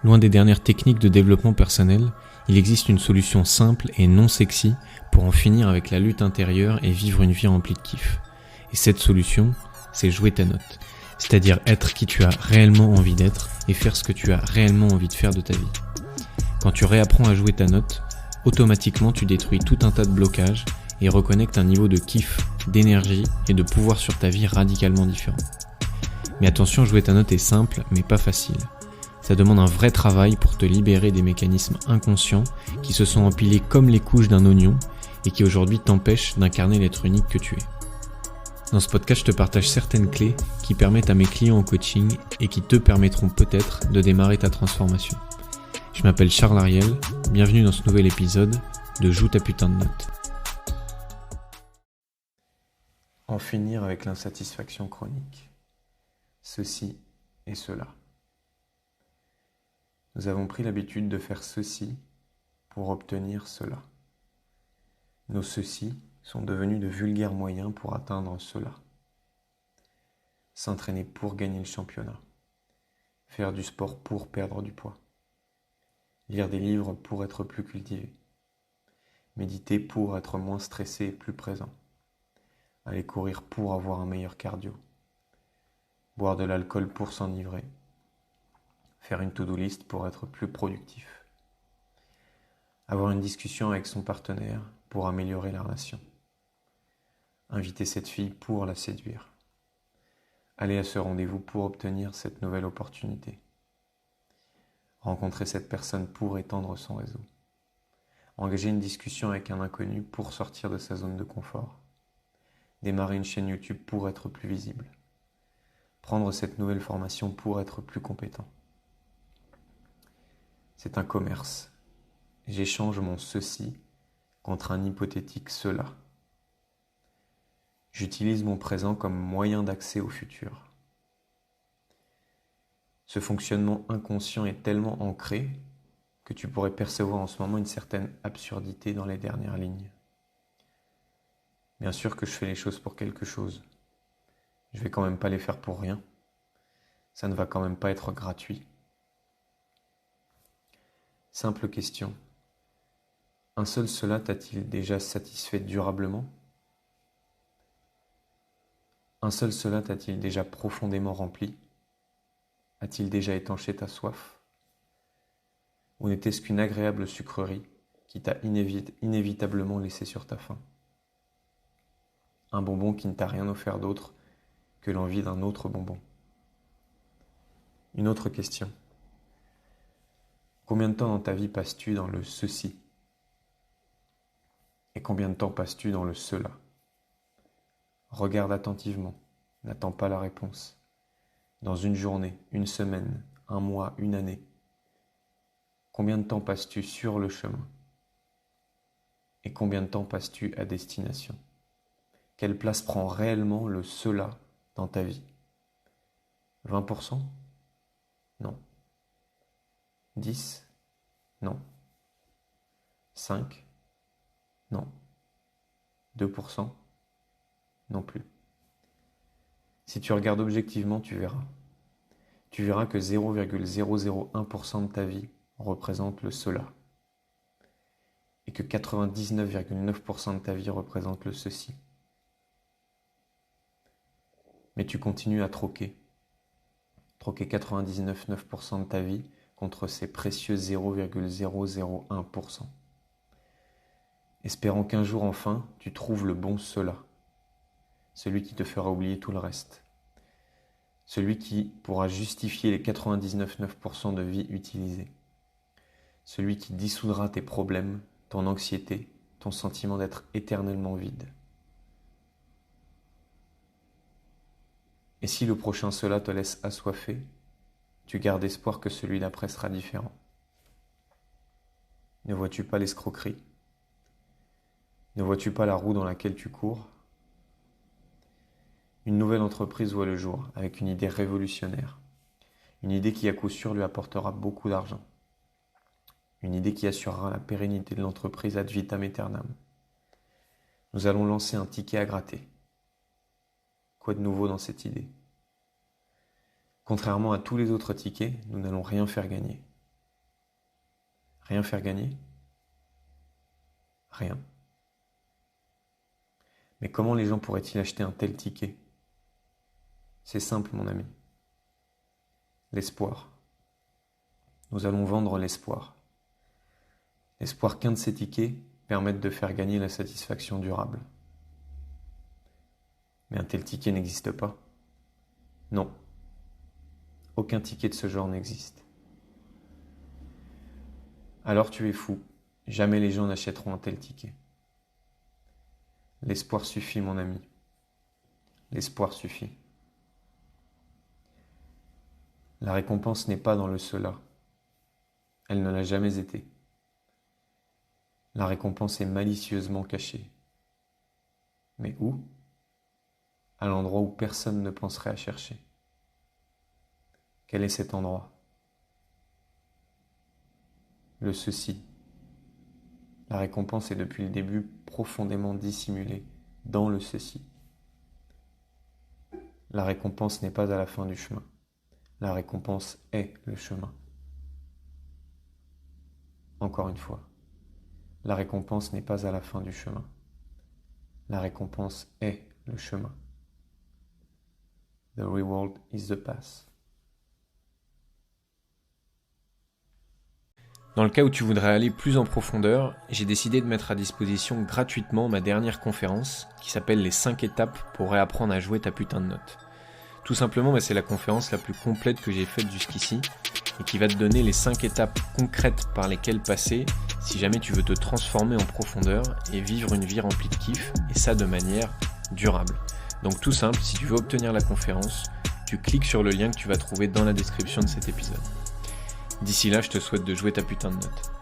Loin des dernières techniques de développement personnel, il existe une solution simple et non sexy pour en finir avec la lutte intérieure et vivre une vie remplie de kiff. Et cette solution, c'est jouer ta note. C'est-à-dire être qui tu as réellement envie d'être et faire ce que tu as réellement envie de faire de ta vie. Quand tu réapprends à jouer ta note, automatiquement tu détruis tout un tas de blocages et reconnectes un niveau de kiff, d'énergie et de pouvoir sur ta vie radicalement différent. Mais attention, jouer ta note est simple mais pas facile. Ça demande un vrai travail pour te libérer des mécanismes inconscients qui se sont empilés comme les couches d'un oignon et qui aujourd'hui t'empêchent d'incarner l'être unique que tu es. Dans ce podcast, je te partage certaines clés qui permettent à mes clients en coaching et qui te permettront peut-être de démarrer ta transformation. Je m'appelle Charles Ariel, bienvenue dans ce nouvel épisode de Joue ta putain de note. En finir avec l'insatisfaction chronique. Ceci et cela. Nous avons pris l'habitude de faire ceci pour obtenir cela. Nos ceci sont devenus de vulgaires moyens pour atteindre cela. S'entraîner pour gagner le championnat. Faire du sport pour perdre du poids. Lire des livres pour être plus cultivé. Méditer pour être moins stressé et plus présent. Aller courir pour avoir un meilleur cardio. Boire de l'alcool pour s'enivrer. Faire une to-do list pour être plus productif. Avoir une discussion avec son partenaire pour améliorer la relation. Inviter cette fille pour la séduire. Aller à ce rendez-vous pour obtenir cette nouvelle opportunité. Rencontrer cette personne pour étendre son réseau. Engager une discussion avec un inconnu pour sortir de sa zone de confort. Démarrer une chaîne YouTube pour être plus visible. Prendre cette nouvelle formation pour être plus compétent. C'est un commerce. J'échange mon ceci contre un hypothétique cela. J'utilise mon présent comme moyen d'accès au futur. Ce fonctionnement inconscient est tellement ancré que tu pourrais percevoir en ce moment une certaine absurdité dans les dernières lignes. Bien sûr que je fais les choses pour quelque chose. Je vais quand même pas les faire pour rien. Ça ne va quand même pas être gratuit. Simple question. Un seul cela t'a-t-il déjà satisfait durablement ? Un seul cela t'a-t-il déjà profondément rempli ? A-t-il déjà étanché ta soif ? Ou n'était-ce qu'une agréable sucrerie qui t'a inévitablement laissé sur ta faim ? Un bonbon qui ne t'a rien offert d'autre que l'envie d'un autre bonbon. Une autre question. Combien de temps dans ta vie passes-tu dans le ceci ? Et combien de temps passes-tu dans le cela ? Regarde attentivement, n'attends pas la réponse. Dans une journée, une semaine, un mois, une année, combien de temps passes-tu sur le chemin ? Et combien de temps passes-tu à destination ? Quelle place prend réellement le cela dans ta vie ? 20%? Non. 10? Non. 5? Non. 2%? Non plus. Si tu regardes objectivement, tu verras. Tu verras que 0,001% de ta vie représente le cela. Et que 99,9% de ta vie représente le ceci. Mais tu continues à troquer 99,9% de ta vie contre ces précieux 0,001%. Espérant qu'un jour enfin, tu trouves le bon cela, celui qui te fera oublier tout le reste, celui qui pourra justifier les 99,9% de vie utilisée, celui qui dissoudra tes problèmes, ton anxiété, ton sentiment d'être éternellement vide. Et si le prochain cela te laisse assoiffé, tu gardes espoir que celui d'après sera différent. Ne vois-tu pas l'escroquerie ? Ne vois-tu pas la roue dans laquelle tu cours ? Une nouvelle entreprise voit le jour avec une idée révolutionnaire. Une idée qui à coup sûr lui apportera beaucoup d'argent. Une idée qui assurera la pérennité de l'entreprise ad vitam aeternam. Nous allons lancer un ticket à gratter. Quoi de nouveau dans cette idée ? Contrairement à tous les autres tickets, nous n'allons rien faire gagner. Rien faire gagner? Rien. Mais comment les gens pourraient-ils acheter un tel ticket? C'est simple, mon ami. L'espoir. Nous allons vendre l'espoir. L'espoir qu'un de ces tickets permette de faire gagner la satisfaction durable. Mais un tel ticket n'existe pas. Non. Aucun ticket de ce genre n'existe. Alors tu es fou. Jamais les gens n'achèteront un tel ticket. L'espoir suffit, mon ami. L'espoir suffit. La récompense n'est pas dans le cela. Elle ne l'a jamais été. La récompense est malicieusement cachée. Mais où? À l'endroit où personne ne penserait à chercher. Quel est cet endroit? Le ceci. La récompense est depuis le début profondément dissimulée dans le ceci. La récompense n'est pas à la fin du chemin. La récompense est le chemin. Encore une fois, la récompense n'est pas à la fin du chemin. La récompense est le chemin. The reward is the path. Dans le cas où tu voudrais aller plus en profondeur, j'ai décidé de mettre à disposition gratuitement ma dernière conférence qui s'appelle les 5 étapes pour réapprendre à jouer ta putain de note. Tout simplement, c'est la conférence la plus complète que j'ai faite jusqu'ici et qui va te donner les 5 étapes concrètes par lesquelles passer si jamais tu veux te transformer en profondeur et vivre une vie remplie de kiff, et ça de manière durable. Donc tout simple, si tu veux obtenir la conférence, tu cliques sur le lien que tu vas trouver dans la description de cet épisode. D'ici là, je te souhaite de jouer ta putain de note.